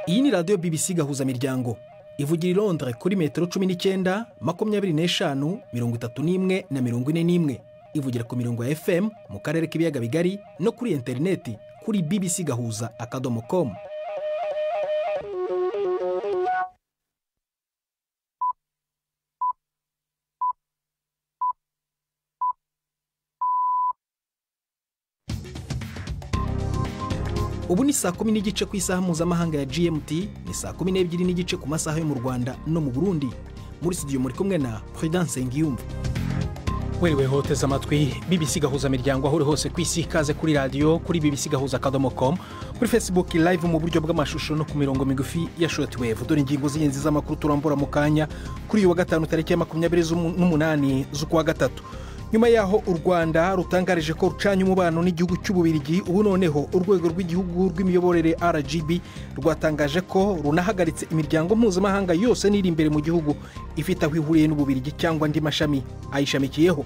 Iyi ni radio BBC gahuza miryango ivugira i Londres kuri metero 19, 25, 31 na 41. Ivugira ku mirongo ya FM mu karere k'ibiyaga bigari no kuri interineti kuri bbcgahuza.com. Ubu ni saa 10 n'igice ku isaha mpuzamahanga ya GMT, ni saa 12 n'igice ku masaha yo mu Rwanda no mu Burundi. Muri studio muri kumwe na Prudence Ngiyumva. Wewe hoteza amatwi BBC gahuza miryango aho uri hose kwisi, kaze kuri radio kuri bbcgahuza.com, kuri Facebook live mu buryo bw'amashusho no ku mirongo migufi ya shortwave. Dore ingingo z'ingenzi z'amakuru turambura mu kanya kuri uyu wa gatanu tariki ya 28 z'ukwa gatatu. Nyuma yaho u Rwanda rutangarije ko rucanye umubano n'igihugu cy'Ububirigi, ubu noneho urwego rw'igihugu rw'imiyoborere RGB rwatangaje ko runahagaritse imiryango mpuzamahanga yose niri imbere mu gihugu ifite aho ihuriye n'Ububirigi cyangwa andi mashami ayishamikiyeho.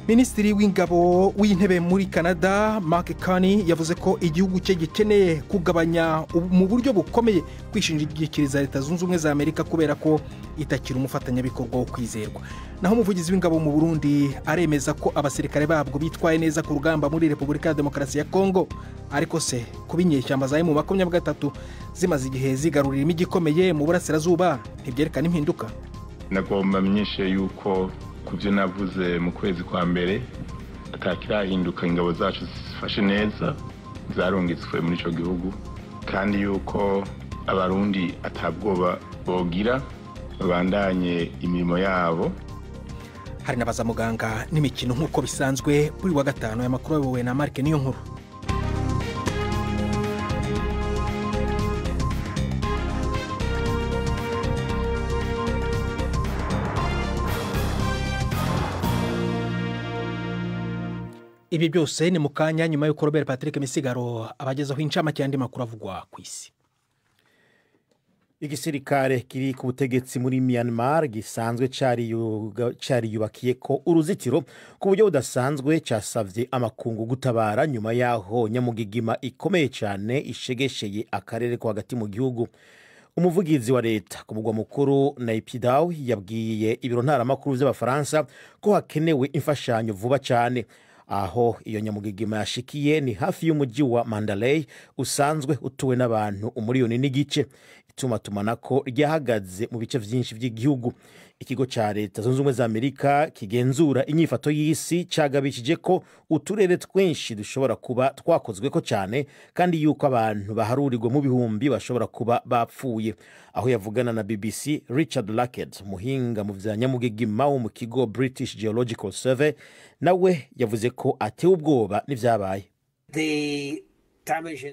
Minisitiri w'ingabo w'intebe muri Canada Mark Carney yavuze ko igihugu cye gikeneye kugabanya mu buryo bukomeye kwishingikiriza Leta Zunze Ubumwe za Amerika kubera ko itakira umufatanyabikorwa wo kwizerwa. Naho umuvugizi w'ingabo mu Burundi aremeza ko abasirikare babwo bitwaye neza ku rugamba muri Repubulika ya Demokarasi ya Kongo, ariko se kubinyeshyamba za M23 zimaze igihe zigarurira imijyi ikomeye mu burasirazuba ntibyerekana impinduka. Nagomba menyeshe yuko kuvyo navuze mu kwezi kwa mbere atakirahinduka, ingabo zacu zifashe neza, zarungitswe muri ico gihugu, kandi yuko abarundi atabwoba bogira babandanye imirimo yabo. Hari nabaza muganga n'imikino nk'uko bisanzwe kuri wa gatanu ya makuru yawe na Mark niyo nkuru. Ibi byose ni mukanya nyuma y'uko Robert Patrick Misigaro abagezaho incamake y'andi makuru avugwa ku isi. Igisirikare kiri ku butegetsi muri Myanmar gisanzwe cari yubakiye ko uruzitiro ku buryo budasanzwe casavye amakungu gutabara nyuma yaho nyamugigima ikomeye cyane ishegesheye akarere ko hagati mu gihugu. Umuvugizi wa leta ku mugwa mukuru Naypyidaw yabwiye ibiro ntaramakuru by'Abafaransa ko hakenewe imfashanyo vuba cyane. Aho iyo nyamugigima yashikiye ni hafi y'umujyi wa Mandalay usanzwe utuwe n'abantu umuriyoni n'igice. Itumatumako ryahagaze mu bice byinshi by'igihugu. Ikigo ca Leta Zunze Ubumwe za Amerika kigenzura inyifato y'isi cagabishije ko uturere twinshi dushobora kuba twakozwe ko cyane, kandi yuko abantu baharurirwa mu bihumbi bashobora kuba bapfuye. Aho yavugana na BBC, Richard Lackett, muhinga mu vya nyamugigima wo mu kigo British Geological Survey, nawe yavuze ko atewe ubwoba n'ivyabaye.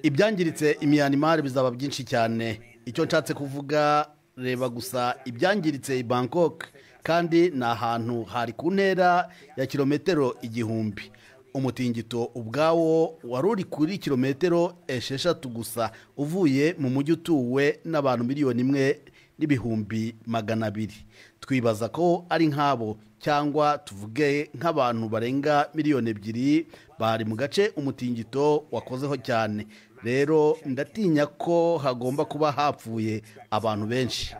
Ibyangiritse Myanmar bizaba byinshi cyane. Icyo nshatse kuvuga, reba gusa ibyangiritse i Bangkok, kandi ni ahantu hari ku ntera ya kilometero 1000. Umutingito ubwawo waruri kuri kilometero 6 gusa uvuye mu mujyi utuwe n'abantu miliyoni 1.2 million. Twibaza ko ari nk'abo, cyangwa tuvuge nk'abantu barenga miliyoni 2 bari mu gace umutingito wakozeho cyane. Rero ndatinya ko hagomba kuba hapfuye abantu benshi.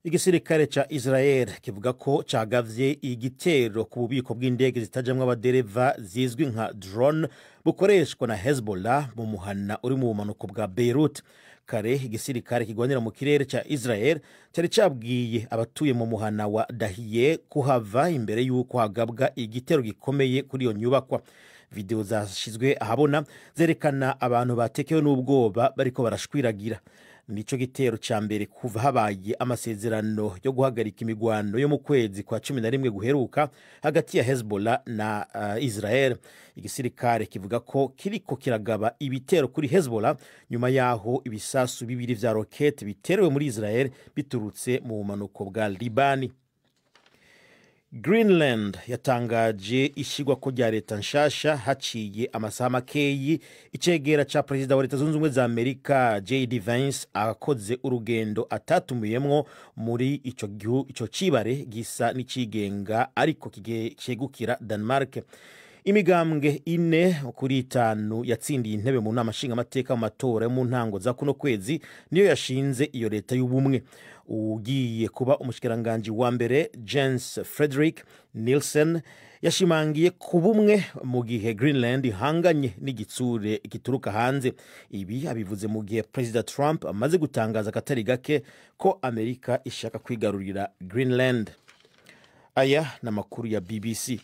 Igisirikare ca Israel kivuga ko cagavye igitero ku bubiko bw'indege zitajamwe abadereva zizwi nka drone bukoreshwa na Hezbollah mu muhana uri mu bumanuko bwa Beirut. Kare igisirikare kigwanira mu kirere ca Israel cyari cabwiye abatuye mu muhana wa Dahiye kuhava imbere y'uko hagabwa igitero gikomeye kuri iyo nyubakwa. Video zashizwe ahabona zerekana abantu batekewe n'ubwoba bariko barashwiragira. Nico gitero ca mbere kuva habaye amasezerano yo guhagarika imigwano yo mu kwezi kwa 11 guheruka hagati ya Hezbollah na Israel. Igisirikare kivuga ko kiriko kiragaba ibitero kuri Hezbollah nyuma yaho ibisasu bibiri vya rocket biterewe muri Israel biturutse mu bumanuko bwa Libani. Greenland yatangaje ishigwa ko rya leta nshasha haciye amasaha makeyi icegera ca Perezida wa Leta Zunze Ubumwe za Amerika J.D. Vance akoze urugendo atatumiyemwo muri ico cibare gisa n'icigenga ariko kigegukira Denmark. imigambwe 4-5 yatsindiye intebe mu nama nshingamateka mu matora mu ntango za kuno kwezi niyo yashinze iyo leta y'ubumwe. Ugiye kuba umushikiranganje wa mbere Jens Frederik Nielsen yashimangiye ku bumwe mu gihe Greenland ihanganye n'igitsure gituruka hanze. Ibi abivuze mu gihe President Trump amaze gutangaza katari gake ko Amerika ishaka kwigarurira Greenland. Aya na makuru ya BBC.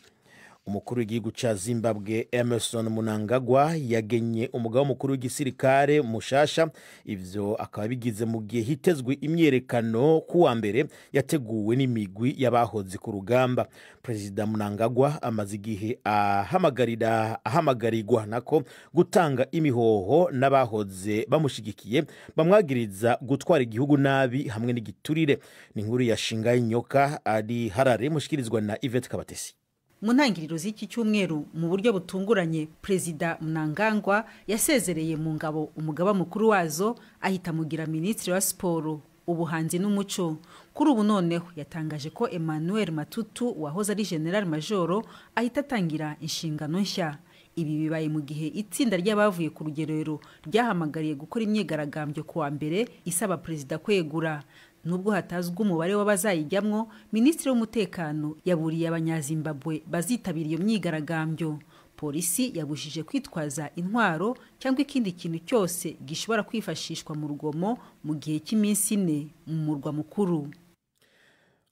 Umukuru w'igihugu ca Zimbabwe Emmerson Mnangagwa yagenye umugaba mukuru w'igisirikare mushasha. Ivyo akaba bigize mu gihe hitezwe imyerekano kuwa mbere yateguwe n'imigwi y'abahoze ku rugamba. President Mnangagwa amaze igihe ahamagarirwa nako gutanga imihoho n'abahoze bamushigikiye bamwagiriza gutwara igihugu nabi hamwe n'igiturire. Ni inkuru ya Shingai Nyoka ari Harare mushikirizwa na Yvette Kabatesi. Mu ntangiriro z'iki cyumweru mu buryo butunguranye Perezida Mnangagwa yasezereye mu ngabo umugaba mukuru wazo ahita mugira ministre wa siporo ubuhanzi n'umuco. Kuri ubu noneho yatangaje ko Emmanuel Matutu wahoze ari General Major ahita atangira inshingano nshya. Ibi bibaye mu gihe itsinda ry'abavuye ku rugerero ryahamagariye gukora imyigaragambyo kuwa mbere isaba Perezida kwegura. Nubwo hatazwe umubare w'abazayijyamwo, Minisitiri w'umutekano yaburiye abanyazimbabwe bazitabira iyo myigaragambyo. Polisi yabujije kwitwaza intwaro cyangwa ikindi kintu cyose gishobora kwifashishwa mu rugomo mu gihe cy'iminsi 4 mu murwa mukuru.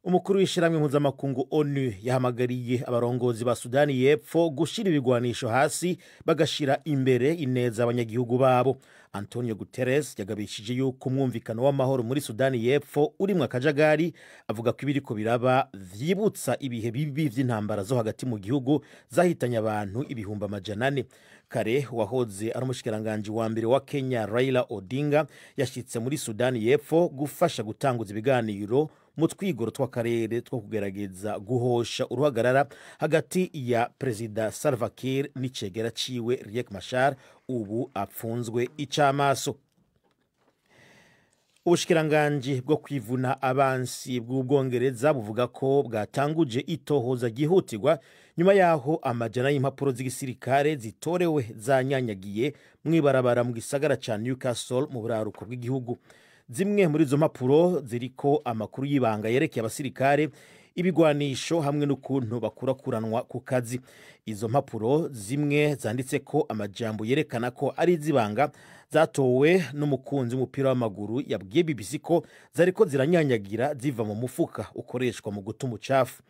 Umukuru w'ishiramwe mpuzamakungu ONU yahamagariye abarongozi ba Sudani y'Epfo gushira ibigwanisho hasi bagashira imbere ineza abanyagihugu babo. Antonio Guterres yagabishije yuko umwumvikano w'amahoro muri Sudani y'Epfo urimwe akajagari, avuga ko ibiriko biraba vyibutsa ibihe bibi vy'intambara zo hagati mu gihugu zahitanye abantu ibihumbi 400. Kare wahoze ari umushikiranganje wa mbere wa Kenya Raila Odinga yashitse muri Sudani y'Epfo gufasha gutanguza ibiganiro mu twigoro tw'akarere two kugerageza guhosha uruhagarara hagati ya Perezida Salva Kiir n'icegera ciwe Riek Machar ubu apfunzwe icamaso. Ubushikiranganje bwo kwivuna abansi bw'Ubwongereza buvuga ko bwatanguje itohoza gihutirwa nyuma yaho amajana y'impapuro z'igisirikare zitorewe zanyanyagiye mwibarabara mu gisagara ca Newcastle mu buraruko bw'igihugu. Zimwe muri izo mpapuro ziriko amakuru y'ibanga yerekeye abasirikare, ibigwanisho hamwe n'ukuntu bakurakuranwa ku kazi. Izo mpapuro zimwe zanditse ko amajambo yerekana ko ari zibanga zatowe n'umukunzi w'umupira w'amaguru yabwiye BBC ko zariko ziranyanyagira ziva mu mufuka ukoreshwa mu gutuma ucafu.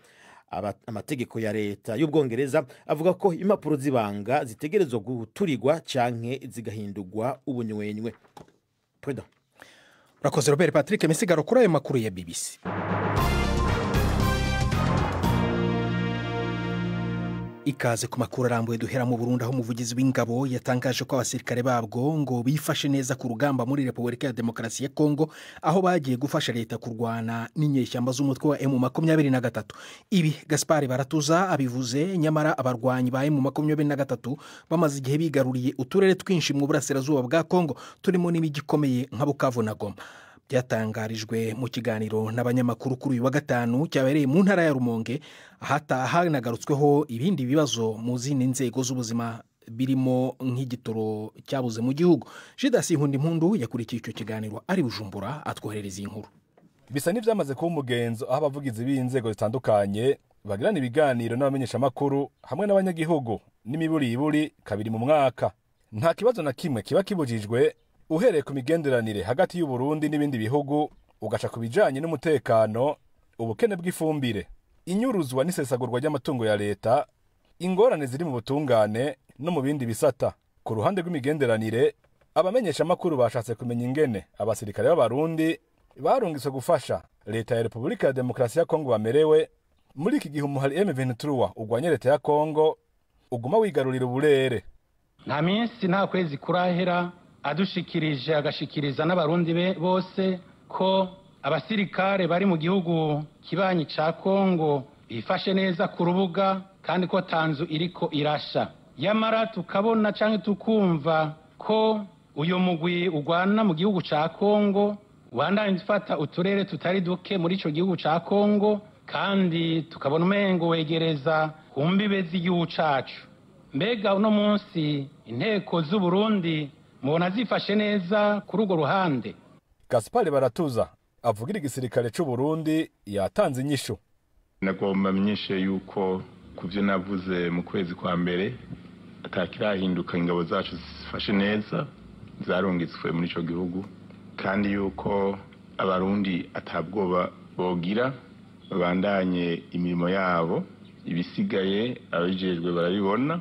Amategeko ya leta y'Ubwongereza avuga ko impapuro zibanga zitegerezwa guturirwa canke zigahindurwa ubunywenywe. Preda. Urakoze Robert Patrick Misigaro kuri ayo makuru ya BBC. Ikaze ku makuru arambuye duhera mu Burundi aho umuvugizi w'ingabo yatangaje ko abasirikare babwo ngo bifashe neza ku rugamba muri Repubulika ya Demokarasi ya Kongo aho bagiye gufasha leta kurwana n'inyeshyamba z'umutwe wa M23. Ibi Gaspard Baratuza abivuze nyamara abarwanyi ba M23 bamaze igihe bigaruriye uturere twinshi mu burasirazuba bwa Kongo turimo n'ibigikomeye nka Bukavu na Goma. Byatangarijwe mu kiganiro n'abanyamakuru kuri uyu wa gatanu cyabereye mu ntara ya Rumonge hanagarutsweho ibindi bibazo mu zindi nzego z'ubuzima birimo nk'igitoro cyabuze mu gihugu. Jidasi Nkundimpundu yakurikiye icyo kiganiro ari Bujumbura atwoherereza inkuru. Bisa n'ivyamaze kuba umugenzo aho abavugizi b'inzego zitandukanye bagirana ibiganiro n'abamenyesha makuru hamwe n'abanyagihugu n'imiburiburi kabiri mu mwaka. Nta kibazo na kimwe kiba kibujijwe uhereye ku migenderanire hagati y'u Burundi n'ibindi bihugu ugaca ku bijanye n'umutekano, ubukene bw'ifumbire, inyuruzwa n'isesagurwa ry'amatungo ya leta, ingorane ziri mu butungane no mu bindi bisata. Ku ruhande rw'imigenderanire, abamenyesha makuru bashatse kumenya ingene abasirikare b'Abarundi barungitswe gufasha leta ya Repubulika ya Demokarasi ya Kongo bamerewe muri iki gihe umuhari M23 ugwanye leta ya Kongo uguma wigarurira uburere. Nta minsi nta kwezi kurahera adushikirije agashikiriza n'abarundi bose ko abasirikare bari mu gihugu kibanyi ca Kongo bifashe neza ku rubuga kandi ko tanzu iriko irasha. Yamara tukabona canke tukumva ko uyo mugwi ugwana mu gihugu ca Kongo wandanye ufata uturere tutari duke muri ico gihugu ca Kongo kandi tukabona umengo wegereza kumbibe z'igihugu cacu. mbega uno munsi inteko z'u Burundi mubona zifashe neza kuri urwo ruhande? Gaspard Baratuza avugira igisirikare cy'u Burundi yatanze inyishu. Nagomba menyeshe yuko kuvyo navuze mu kwezi kwa mbere atakirahinduka, ingabo zacu zifashe neza, zarungitswe muri ico gihugu, kandi yuko abarundi atabwoba bogira, babandanye imirimo yabo, ibisigaye abijejwe barabibona,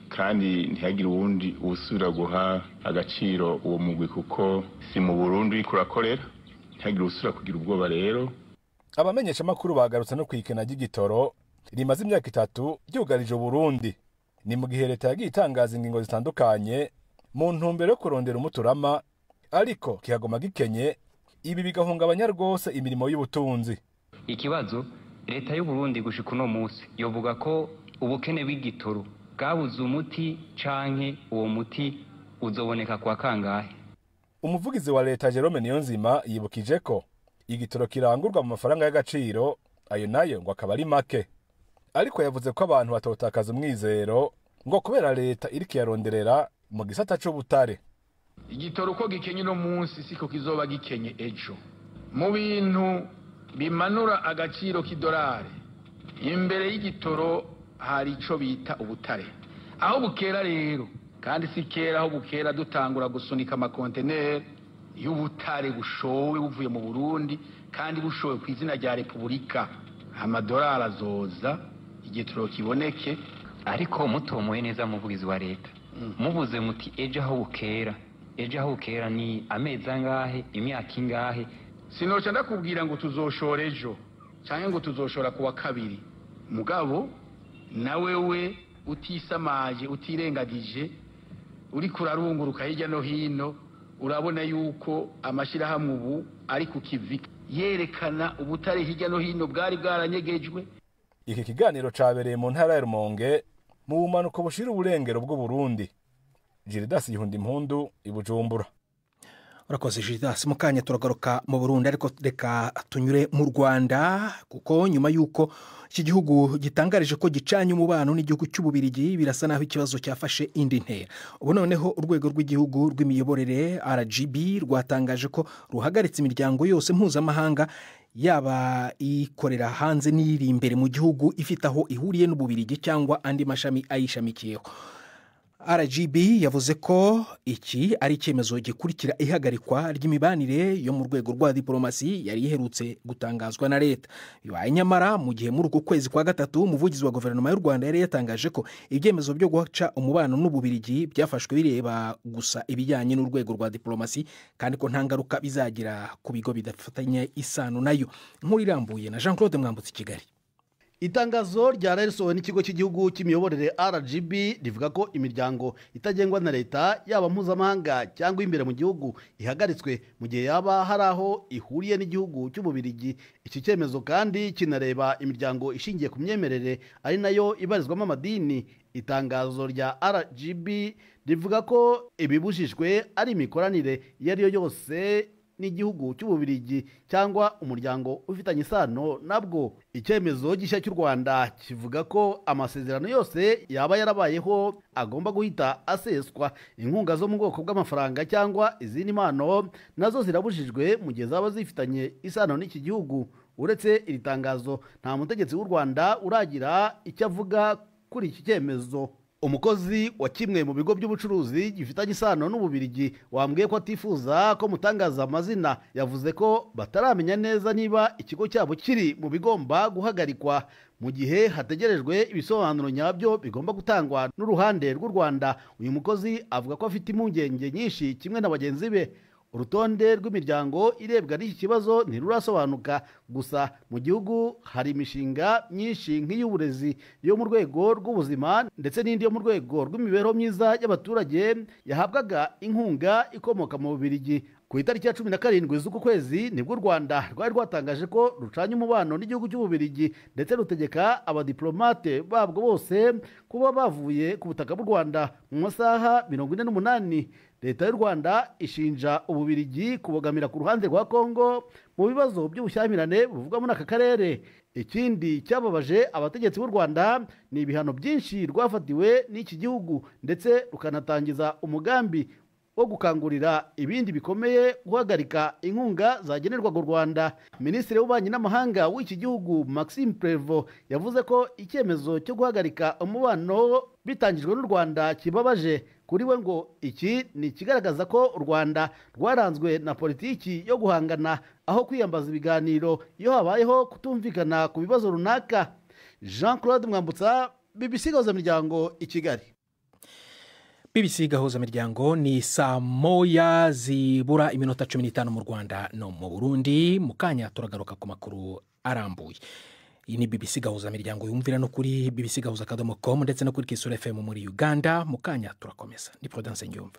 kandi ntihagire uwundi usubira guha agaciro uwo mugwi, kuko si mu Burundi uriko urakorera, ntihagire usubira kugira ubwoba. Rero abamenyesha makuru bagarutse no kwikena ry'igitoro rimaze imyaka 3 ryugarije Burundi. Ni mu gihe leta yagiye itangaza ingingo zitandukanye mu ntumbero yo kurondera umuturama, ariko kihagoma gikenye, ibi bigahungabanya rwose imirimo y'ubutunzi. Ikibazo leta y'u Burundi gushika uno munsi yovuga ko ubukene bw'igitoro bwabuze umuti canke uwo muti uzoboneka kwa kangahe. Umuvugizi wa leta Jerome Niyonzima yibukije ko igitoro kirangurwa mu mafaranga y'agaciro, ayo nayo ngo akaba ari make, ariko yavuze ko abantu batotakaza umwizero ngo kubera leta iri kiyaronderera mu gisata c'ubutare. Igitoro uko gikenye no munsi siko kizoba gikenye ejo. Mu bintu bimanura agaciro k'idolari, imbere y'igitoro hari ico bita ubutare. Aho bukera rero, kandi si kera aho bukera dutangura gusunika amakonteneri y'ubutare bushowe buvuye mu Burundi, kandi bushowe ku izina rya Repubulika, amadolari azoza igitoro kiboneke. Ariko mutomoye neza muvugizi wa leta, muvuze muti ejo aho bukera, ejo aho bukera ni amezi angahe, imyaka ingahe? Sinoca ndakubwira ngo tuzoshora ejo canke ngo tuzoshora kuwa kabiri, mugabo nawewe utisamaje, utirengagije, uri kurarunguruka hirya no hino, urabona yuko amashirahamwe ubu ari ku kivi yerekana ubutare hirya no hino bwari bwaranyegejwe. Iki kiganiro cabereye mu ntara ya Rumonge mu bumanuko bushira uburengero bw'u Burundi. Gildas Yihundimpundu, i Bujumbura. Urakoze Gildas. Mu kanya turagaruka mu Burundi, ariko reka tunyure mu Rwanda, kuko nyuma yuko iki gihugu gitangarije ko gicanye umubano n'igihugu cy'Ububirigi, birasa naho ikibazo cyafashe indi ntera. Ubu noneho urwego rw'igihugu rw'imiyoborere RGB rwatangaje ko ruhagaritse imiryango yose mpuzamahanga, yaba ikorera hanze n'iri imbere mu gihugu, ifite aho ihuriye n'Ububirigi cyangwa andi mashami ayishamikiyeho. RGB yavuze ko iki ari icyemezo gikurikira ihagarikwa ry'imibanire yo mu rwego rwa diplomasi yari iherutse gutangazwa na leta. Bibaye nyamara mu gihe muri uku kwezi kwa gatatu umuvugizi wa guverinoma y'u Rwanda yari yatangaje ko ibyemezo byo guca umubano n'Ububirigi byafashwe bireba gusa ibijyanye n'urwego rwa diplomasi, kandi ko nta ngaruka bizagira ku bigo bidafatanye isano nayo. Nkuru irambuye na Jean Claude Mwambutsi, Kigali. Itangazo rya risohowe n'ikigo cy'igihugu cy'imiyoborere RGB rivuga ko imiryango itagengwa na leta, yaba mpuzamahanga cyangwa imbere mu gihugu, ihagaritswe mu gihe yaba hari aho ihuriye n'igihugu cy'Ububirigi. Iki cyemezo kandi kinareba imiryango ishingiye ku myemerere, ari nayo ibarizwamo amadini. Itangazo rya RGB rivuga ko ibibujijwe ari imikoranire iyo ari yo yose n'igihugu cy'Ububirigi cyangwa umuryango ufitanye isano nabwo. Icyemezo gishya cy'u Rwanda kivuga ko amasezerano yose yaba yarabayeho agomba guhita aseswa. Inkunga zo mu bwoko bw'amafaranga cyangwa izindi mpano nazo zirabujijwe mu gihe zaba zifitanye isano n'iki gihugu. Uretse iri tangazo, nta mutegetsi w'u Rwanda uragira icyo avuga kuri iki cyemezo. Umukozi wa kimwe mu bigo by'ubucuruzi gifitanye isano n'Ububirigi wambwiye ko atifuza ko mutangaza amazina, yavuze ko bataramenya neza niba ikigo cyabo kiri mu bigomba guhagarikwa, mu gihe hategerejwe ibisobanuro nyabyo bigomba gutangwa n'uruhande rw'u Rwanda. Uyu mukozi avuga ko afite impungenge nyinshi kimwe na bagenzi be. Urutonde rw'imiryango irebwa n'iki kibazo ntirurasobanuka, gusa mu gihugu hari imishinga myinshi nk'iy'uburezi, yo mu rwego rw'ubuzima ndetse n'indi yo mu rwego rw'imibereho myiza y'abaturage yahabwaga inkunga ikomoka mu Bubiligi. Ku itariki ya 17 z'uku kwezi nibwo u Rwanda rwari rwatangaje ko rucanye umubano n'igihugu cy'Ububirigi, ndetse rutegeka abadiplomate babwo bose kuba bavuye ku butaka bw'u Rwanda mu masaha 48. leta y'u rwanda ishinja ububirigi kubogamira ku ruhande rwa kongo mu bibazo by'ubushyamirane buvugwa muri aka karere. Ikindi cyababaje abategetsi b'u rwanda ni ibihano byinshi rwafatiwe n'iki gihugu ndetse rukanatangiza umugambi wo gukangurira ibindi bikomeye guhagarika inkunga zagenerwaga u Rwanda. Minisitiri w'ububanyi n'amahanga w'iki gihugu Maxime Prevot yavuze ko icyemezo cyo guhagarika umubano bitangijwe n'u Rwanda kibabaje. Kuri we ngo iki ni ikigaragaza ko u Rwanda rwaranzwe na politiki yo guhangana aho kwiyambaza ibiganiro iyo habayeho kutumvikana ku bibazo runaka. Jean Claude Mwambutsa, BBC Gahuzamiryango i Kigali. BBC Gahuzamiryango ni saa moya zibura iminota 15 mu Rwanda no mu Burundi. Mu kanya turagaruka ku makuru arambuye. Iyi ni BBC Gahuzamiryango yumvira no kuri bbcgahuza.com ndetse no kuri Kisura FM muri Uganda. Mu kanya turakomeza. Ni Prudence Ngiyumva.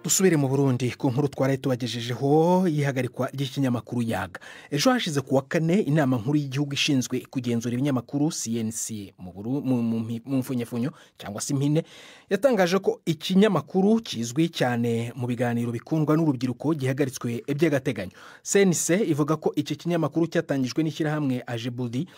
Dusubire mu Burundi ku nkuru twari tubagejejeho yihagarikwa ry'ikinyamakuru Yaga. Ejo hashize kuwa kane inama nkuru y'igihugu ishinzwe kugenzura ibinyamakuru CNC mu mfunyafunyo cyangwa se impine yatangaje ko ikinyamakuru kizwi cyane mu biganiro bikundwa n'urubyiruko gihagaritswe by'agateganyo. CNC ivuga ko iki kinyamakuru cyatangijwe n'ishyirahamwe Ajebudi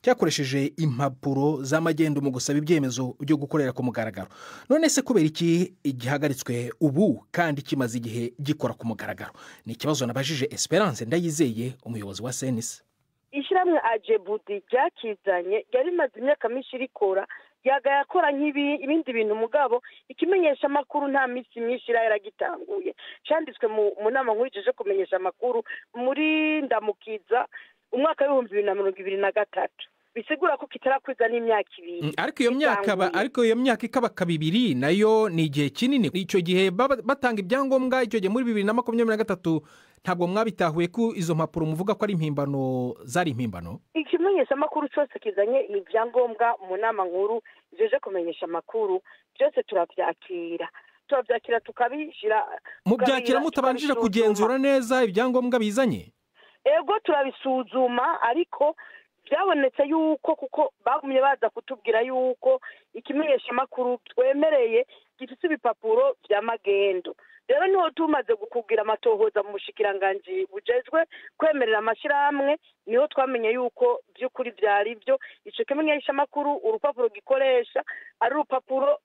cyakoresheje impapuro z'amagendo mu gusaba ibyemezo byo gukorera ku mugaragaro. None se kubera iki gihagaritswe ubu kandi kimaze igihe gikora ku mugaragaro? Ni ikibazo nabajije Esperance Ndayizeye, umuyobozi wa CNC. Ishyirahamwe Ajebudi ryakizanye yari maze imyaka myinshi rikora yakora nk'ibindi bintu mugabo ikimenyesha makuru nta misi myinshi yaragitanguye. Cyanditswe mu nama nkuru ije kumenyesha makuru muri Ndamukiza umwaka wa 2023. Bisigura ko kitarakwiza n'imyaka ibiri. Ariko iyo myaka ikaba kabiri nayo ni igihe kinini. Icyo gihe batanga ibyangombwa icyo gihe muri 2023 ntabwo mwabitahuye ko izo mpapuro muvuga ko ari impimbano zari impimbano. Ikimenyesha makuru cyose kizanye ibyangombwa mu nama nkuru jeje kumenyesha makuru byose turabyakira tukabishira. Mubyakira mutabanjije kugenzura neza ibyangombwa bizanye? Ego turabisuzuma ariko byabonetse yuko kuko bagumye baza kutubwira yuko ikimenyesha makuru twemereye gifite ibipapuro bya magendo. Rero niho tumaze gukubwira amatohoza mu bushikiranganje bujejwe kwemerera amashirahamwe niho twamenye yuko by'ukuri byari byo ico kimenyesha makuru urupapuro gikoresha ari urupapuro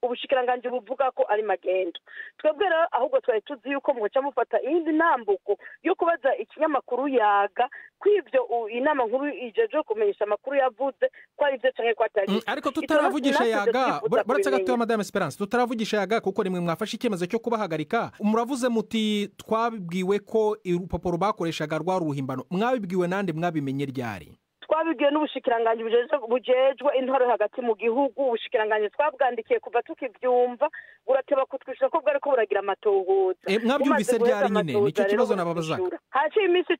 ubushikiranganje buvuga ko ari magendo. Twebwe rero ahubwo twari tuzi yuko mwoca mufata indi ntambuko yo kubaza ikinyamakuru Yaga kw'ivyo inama nkuru ijeje kumenyesha makuru yavuze ko ari byo canke ko atari. Ariko tutaravugisha Yaga baratse gatoya Madame Esperance, tutaravugisha Yaga kuko rimwe mwafashe icyemezo cyo kubahagarika. Muravuze muti twabibwiwe ko urupapuro bakoreshaga rwa ruhimbano. Mwabibwiwe nande mwabimenye ryari? Twabibwiwe n'ubushikiranganje bujejwe intore hagati mu gihugu. Ubushikiranganje twabwandikiye kuva tukivyumva burateba kutwisha ko bwari ko buragira amatohoza. Mwabyumvise ryari nyine nicyo kibazo nababazaga. Haciye iminsi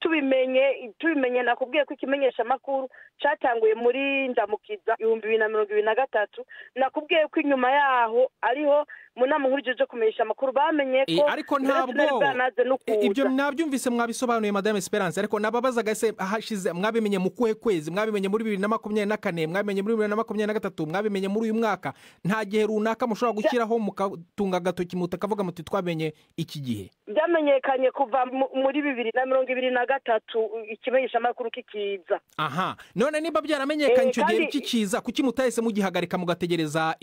tubimenye nakubwiye ko ikimenyesha makuru cyatanguye muri Ndamukiza 2023. Nakubwiye ko inyuma yaho ariho mu nama nkuru ijeje kumenyesha makuru bamenye ko ariko ntabwo ibyo nabyumvise mwabisobanuye Madame Esperance, ariko nababazaga se hashize mwabimenye mu kuhe kwezi? Mwabimenye muri 2024, mwabimenye muri 2023, mwabimenye muri uyu mwaka? Nta gihe runaka mushobora gushyiraho mukatunga gatoki mutakavuga muti twamenye iki gihe? Byamenyekanye kuva muri 2023 ikimenyesha makuru kikiza. Aha, none niba byaramenyekanye icyo gihe kikiza kuki mutahise mugihagarika mugategereza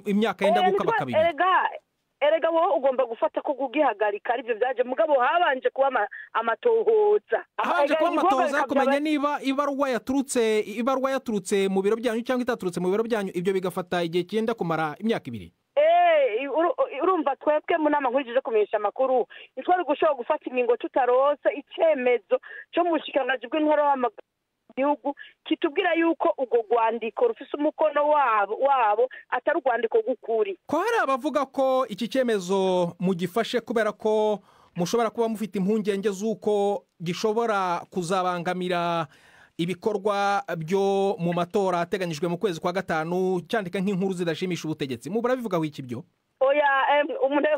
imyaka yenda gukaba kabiri? Erega wowe ugomba gufata ko kugihagarika aribyo byaje mugabo habanje kuba amatohoza. Habanje kuba amatohoza kumenya niba ibaruwa yaturutse mu biro byanyu cyangwa itaturutse mu biro byanyu, ibyo bigafata igihe cyenda kumara imyaka ibiri. Urumva twebwe mu nama nkuru ije kumenyesha makuru twari gushobora gufata ingingo tutarose icyemezo cyo mu bushikiranganje bw'intore gihugu kitubwira yuko ugo rwandiko rufise umukono wabo atari urwandiko gukuri. Ko hari abavuga ko iki cyemezo mugifashe kubera ko mushobora kuba mufite impungenge z'uko gishobora kuzabangamira ibikorwa byo mu matora ateganyijwe mu kwezi kwa gatanu cyandika nk'inkuru zidashimisha ubutegetsi. Mubura bivugaho iki byo? oya umuntu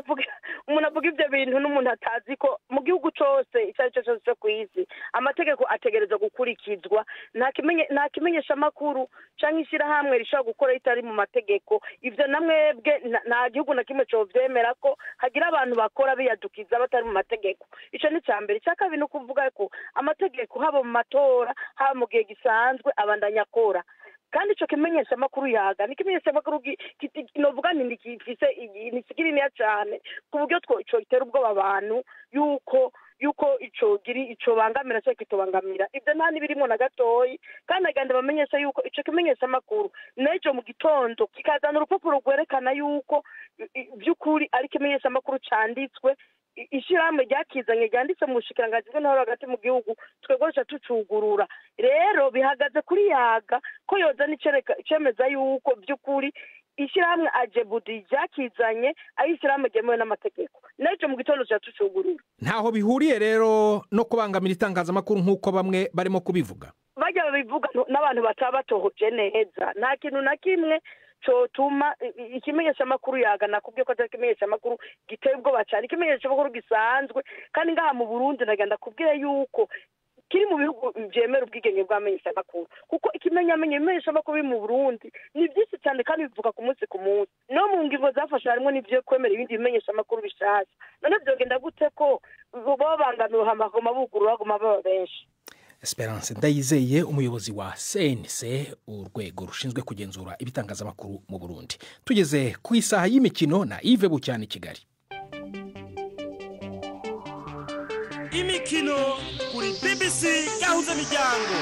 avuga ibyo bintu n'umuntu atazi ko mu gihugu cyose icyo ari cyo cyose ku isi amategeko ategereza gukurikizwa nta kimenyesha amakuru cyangwa ishyirahamwe rishobora gukora ritari mu mategeko ibyo namwebwe nta gihugu na kimwe cyobyemera ko hagira abantu bakora biyadukiza batari mu mategeko icyo ni icya mbere icya kabiri ni ukuvuga ko amategeko haba mu matora haba mu gihe gisanzwe abandanya akora kandi icyo kimenyesha amakuru yaga ni kimenyesha amakuru novuga ni kininiya cyane ku buryo icyo gitera ubwoba abantu yuko icyo bangamira cyangwa kitubangamira ibyo nta n'ibirimo na gatoyi kandi agenda bamenyesha yuko icyo kimenyesha amakuru n'ejo mu gitondo kikazana urupapuro rwerekana yuko by'ukuri ari ikimenyesha amakuru cyanditswe ishyirahamwe ryakizanye ryanditse mu bushikiranganji bw'intore hagati mu gihugu twegosha tucugurura rero bihagaze kuri yaga ko yoza icemeza yuko by'ukuri ishyirahamwe ajebudi ryakizanye ari ishyirahamwe ryemewe n'amategeko n'ejo mu gitondo tucugurura ntaho bihuriye rero no kubangamira itangazamakuru nk'uko bamwe barimo kubivuga bajya babivuga n'abantu bataba batohoje neza nta kintu na kimwe cyotuma ikimenyesha amakuru yagana kubyo ko atari ikimenyesha amakuru giteye ubwoba cyane ikimenyesha amakuru gisanzwe kandi ngaha mu Burundi nagenda kubwira yuko kiri mu bihugu byemera ubwigenge bw'amenyesha amakuru kuko ikimenyesha amakuru mu Burundi ni byinshi cyane kandi bivuga ku munsi no mu ngingo zafashe harimo n'ibyo kwemera ibindi bimenyesha amakuru bishasha none byogenda gute ko babangamira amagoma bugurura bagoma baba benshi Esperance Ndayizeye umuyobozi wa CNC urwego rushinzwe kugenzura ibitangazamakuru mu Burundi tugeze ku isaha y'imikino na Yves Bucyane Kigali imikino kuri BBC gahuza miryango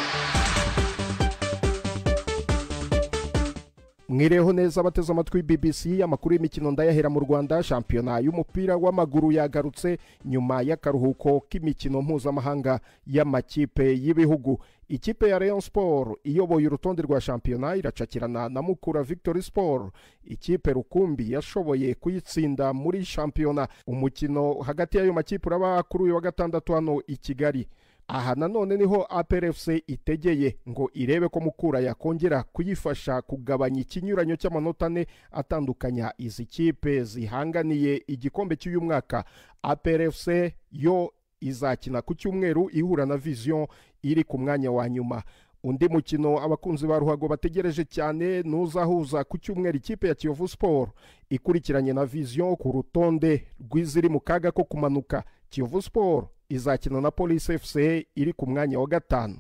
mwireho neza abateze amatwi BBC amakuru y'imikino ndayahera mu Rwanda shampiyona y'umupira w'amaguru yagarutse nyuma y'akaruhuko k'imikino mpuzamahanga y'amakipe y'ibihugu ikipe ya Rayon Sport iyoboye urutonde rwa shampiyona iracakirana na Mukura Victory Sport ikipe rukumbi yashoboye kuyitsinda muri shampiyona umukino hagati y'ayo makipe uraba kuri uyu wa gatandatu hano i Kigali aha nanone niho APRFC itegeye ngo irebe ko Mukura yakongera kuyifasha kugabanya ikinyuranyo cy'amanota ane atandukanya izi kipe zihanganiye igikombe cy'uyu mwaka APRFC yo izakina ku cyumweru ihura na Vision iri ku mwanya wa nyuma undi mukino abakunzi ba ruhago bategereje cyane nuzahuza ku cyumweru ikipe ya Kiyovu Sport ikurikiranye na Vision ku rutonde rw'iziri mu kaga ko kumanuka Kiyovu Sport izakina na Police FC iri ku mwanya wa gatanu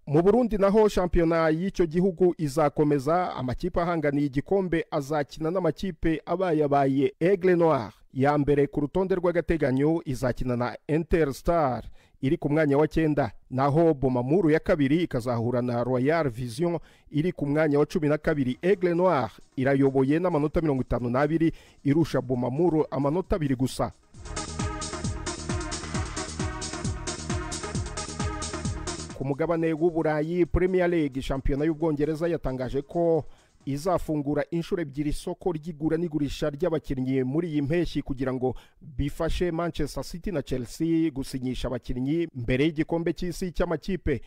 mu Burundi naho shampiyona y'icyo gihugu izakomeza amakipe ahanganiye igikombe azakina n'amakipe abaye Aigle Noir ya mbere ku rutonde rw'agateganyo izakina na Interstar iri ku mwanya wa 9 naho Bomamuru ya kabiri ikazahura na Royal Vision iri ku mwanya wa 12 Aigle Noir irayoboye n'amanota 52 irusha Bomamuru amanota 2 gusa ku mugabane w'Uburayi Premier League shampiyona y'Ubwongereza yatangaje ko izafungura inshuro ebyiri isoko ry'igura n'igurisha ry'abakinnyi muri iyi mpeshyi kugira ngo bifashe Manchester City na Chelsea gusinyisha abakinnyi mbere y'igikombe cy'isi cy'amakipe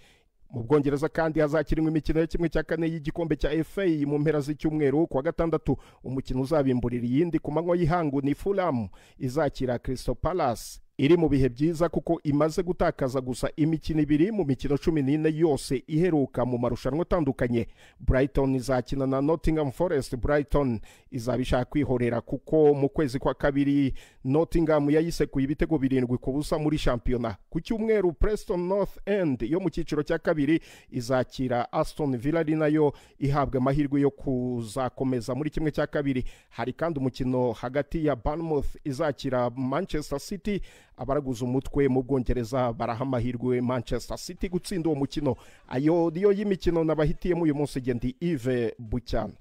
mu Bwongereza kandi hazakinwa imikino ya kimwe cya kane y'igikombe cya FA mu mpera z'icyumweru kwa gatandatu umukino uzabimburira iyindi ku manywa y'ihangu ni Fulham izakira Crystal Palace iri mu bihe byiza kuko imaze gutakaza gusa imikino ibiri mu mikino 14 yose iheruka mu marushanwa atandukanye Brighton izakina na Nottingham Forest Brighton izabishaka kwihorera kuko mu kwezi kwa kabiri Nottingham yayisekuye ibitego 7 ku busa muri shampiyona ku cyumweru Preston North End yo mu cyiciro cya kabiri izakira Aston Villa nayo ihabwa amahirwe yo kuzakomeza muri kimwe cya kabiri hari kandi umukino hagati ya Bournemouth izakira Manchester City abaraguza umutwe mu Bwongereza baraha amahirwe Manchester City gutsinda uwo mukino ayo niyo y'imikino nabahitiyemo uyu munsi gendi Yves Bucyane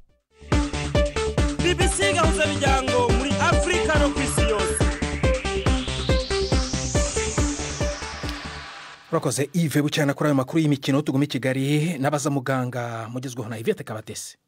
BBC gahuza miryango muri Afrika no kwisi yose Urakoze Yves Bucyane kuri ayo makuru y'imikino tuguma i Kigali n'abaza muganga mugezweho na Yvette Kabatesi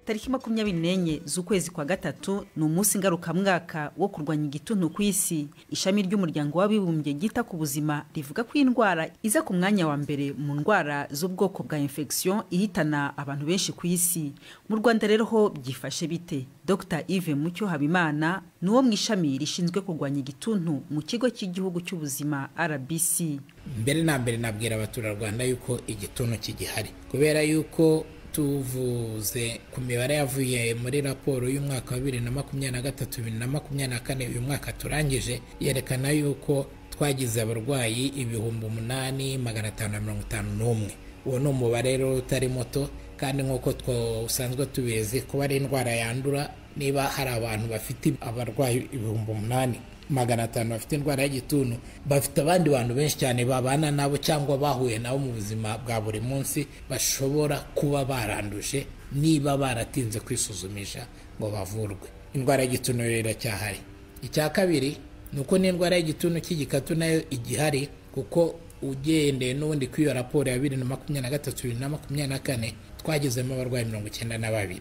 tariki 24 z'ukwezi kwa gatatu ni umunsi ngarukamwaka wo kurwanya igituntu ku isi. Ishami ry'umuryango w'abibumbye gita ku buzima rivuga ko indwara iza ku mwanya wa mbere mu ndwara z'ubwoko bwa infection ihitana abantu benshi ku isi. Mu Rwanda rero ho byifashe bite? Dr Yves Mucyo Habimana nuwo mu ishami rishinzwe kurwanya igituntu mu kigo cy'igihugu cy'ubuzima RBC. Mbere na mbere nabwira abaturarwanda yuko igituntu kigihari, kubera yuko tuvuze ku mibare yavuye muri raporo y'umwaka wa 2023-2024 uyu mwaka turangije, yerekana yuko twagize abarwayi 8,551. Uwo ni umubare rero utari muto, kandi nk'uko usanzwe tubizi kuba ari indwara yandura, niba hari abantu bafite abarwayi 8,500 bafite indwara y'igituntu, bafite abandi bantu benshi cyane babana nabo cyangwa bahuye nabo mu buzima bwa buri munsi bashobora kuba baranduje niba baratinze kwisuzumisha ngo bavurwe. Indwara y'igituntu iracyahari. Icya kabiri ni uko n'indwara y'igituntu cy'igikatu nayo igihari, kuko ugendeye n'ubundi kuri iyo raporo ya 2023-2024 twagezemo abarwayi 92.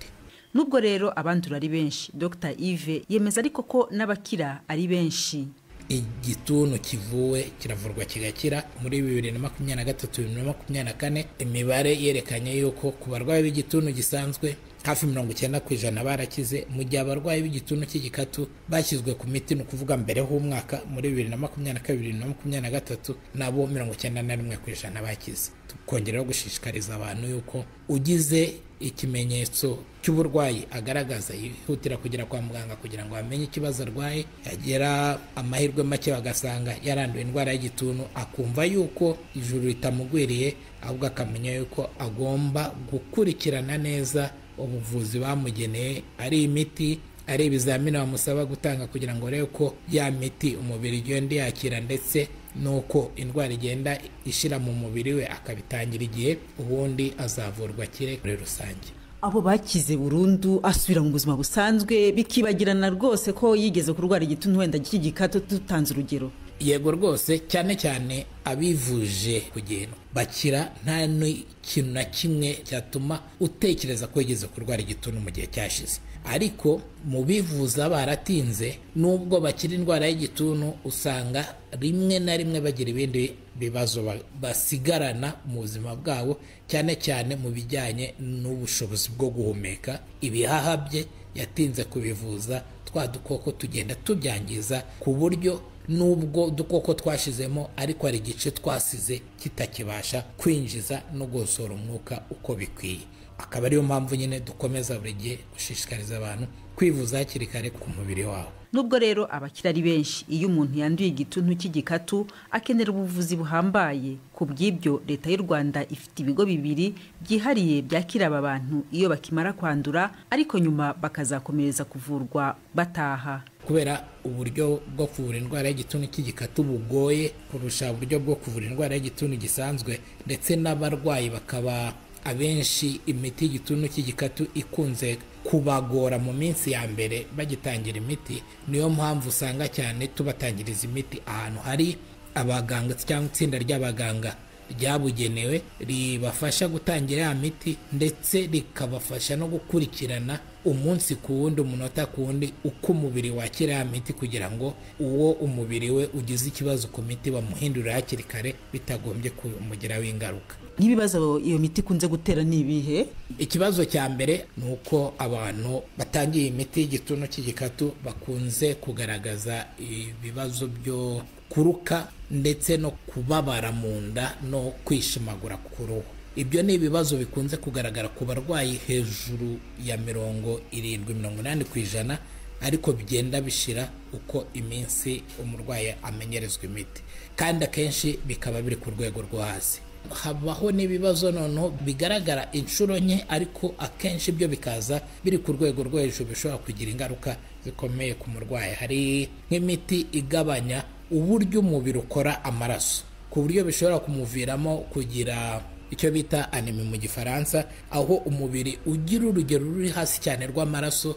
Nubwo rero abandura ari benshi, Dr Yves yemeza ariko ko n'abakira ari benshi. Igituntu kivuwe kiravurwa kigakira. Muri 2023-2024 imibare yerekanye yuko ku barwayi b'igituntu gisanzwe hafi 90% barakize, mu gihe abarwayi b'igituntu cy'igikatu bashyizwe ku miti, no kuvuga mbere h'umwaka muri 2022-2023 nabo 91% bakize. Tukongeraho gushishikariza abantu yuko ugize ikimenyetso cy'uburwayi agaragaza yihutira kugera kwa muganga kugira ngo amenye ikibazo arwaye. Yagera amahirwe make bagasanga yaranduye indwara y'igituntu, akumva yuko ijuru ritamugwiriye, ahubwo akamenya yuko agomba gukurikirana neza ubuvuzi bamugeneye, ari imiti, ari ibizamini bamusaba gutanga kugira ngo rero ko ya miti umubiri ugenda yakira, ndetse nuko indwara igenda ishira mu mubiri we akabitangira igihe, ubundi azavurwa kire muri rusange. Abo bakize burundu asubira mu buzima busanzwe bikibagirana rwose ko yigeze kurwara igituntu wenda cy'igikatu, tutanze urugero. Yego rwose, cyane cyane abivuje kugenda bakira, nta n'ikintu na kimwe cyatuma utekereza ko yigeze kurwara igituntu mu gihe cyashize. Ariko mu bivuza baratinze, nubwo bakira indwara y'igituntu, usanga rimwe na rimwe bagira ibindi bibazo basigarana mu buzima bwabo, cyane cyane mu bijyanye n'ubushobozi bwo guhumeka. Ibihaha bye yatinze kubivuza, twa dukoko tugenda tubyangiza, ku buryo nubwo dukoko twashizemo ariko ari igice twasize kitakibasha kwinjiza no gusohora umwuka uko bikwiye. Akaba ariyo mpamvu nyine dukomeza buri gihe gushishikariza abantu kwivuza hakiri kare ku mubiri wabo. Nubwo rero abakira ari benshi, iyo umuntu yanduye igituntu cy'igikatu akenera ubuvuzi buhambaye. Ku bw'ibyo leta y'u Rwanda ifite ibigo 2 byihariye byakira aba bantu iyo bakimara kwandura, ariko nyuma bakazakomereza kuvurwa bataha. Kubera uburyo bwo kuvura indwara y'igituntu cy'igikatu bugoye kurusha uburyo bwo kuvura indwara y'igituntu gisanzwe, ndetse n'abarwayi bakaba abenshi imiti y'igituntu cy'igikatu ikunze kubagora mu minsi ya mbere bagitangira imiti. Niyo mpamvu usanga cyane tubatangiriza imiti ahantu hari abaganga cyangwa itsinda ry'abaganga ryabugenewe ribafasha gutangira ya miti, ndetse rikabafasha no gukurikirana umunsi ku wundi, umunota ku wundi, uko umubiri wakira ya miti, kugira ngo uwo umubiri we ugize ikibazo ku miti bamuhindurira hakiri kare bitagombye kumugiraho ingaruka. N'ibibazo iyo miti kunze gutera ni ibihe? Ikibazo cya mbere ni uko abantu batangiye imiti y'igituntu cy'igikatu bakunze kugaragaza ibibazo byo kuruka ndetse no kubabara mu nda no kwishimagura ku ruhu. Ibyo ni ibibazo bikunze kugaragara ku barwayi hejuru ya 70-80%, ariko bigenda bishira uko iminsi umurwayi amenyerezwa imiti, kandi akenshi bikaba biri ku rwego rwo hasi. Habaho n'ibibazo noneho bigaragara inshuro nke, ariko akenshi byo bikaza biri ku rwego rwo hejuru, bishobora kugira ingaruka zikomeye ku murwayi. Hari nk'imiti igabanya uburyo umubiri ukora amaraso, ku buryo bishobora kumuviramo kugira icyo bita anemi mu gifaransa, aho umubiri ugira urugero ruri hasi cyane rw'amaraso,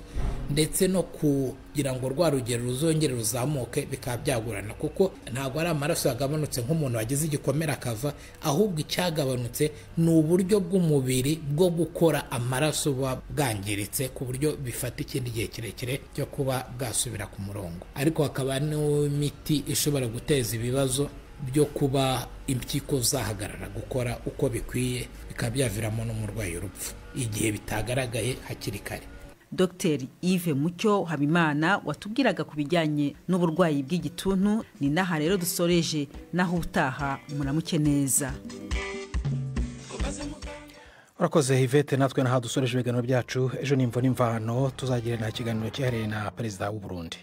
ndetse no kugira ngo rwa rugero ruzongere ruzamuke bikaba byagorana, kuko ntabwo ari amaraso yagabanutse nk'umuntu wagize igikomere akava, ahubwo icyagabanutse ni uburyo bw'umubiri bwo gukora amaraso buba bwangiritse ku buryo bifata ikindi gihe kirekire cyo kuba bwasubira ku murongo. Ariko hakaba n'imiti ishobora guteza ibibazo byo kuba impyiko zahagarara gukora uko bikwiye, bikaba byaviramo n'umurwayi urupfu igihe bitagaragaye hakiri kare. Dr Yves Mucyo Habimana watubwiraga ku bijyanye n'uburwayi bw'igituntu. Ni naha rero dusoreje, naho utaha muramuke neza. urakoze Yvette, natwe naha dusoreje ibiganiro byacu. Ejo nimvo n'imvano tuzagira na kiganiro cyihariye na perezida w'u Burundi.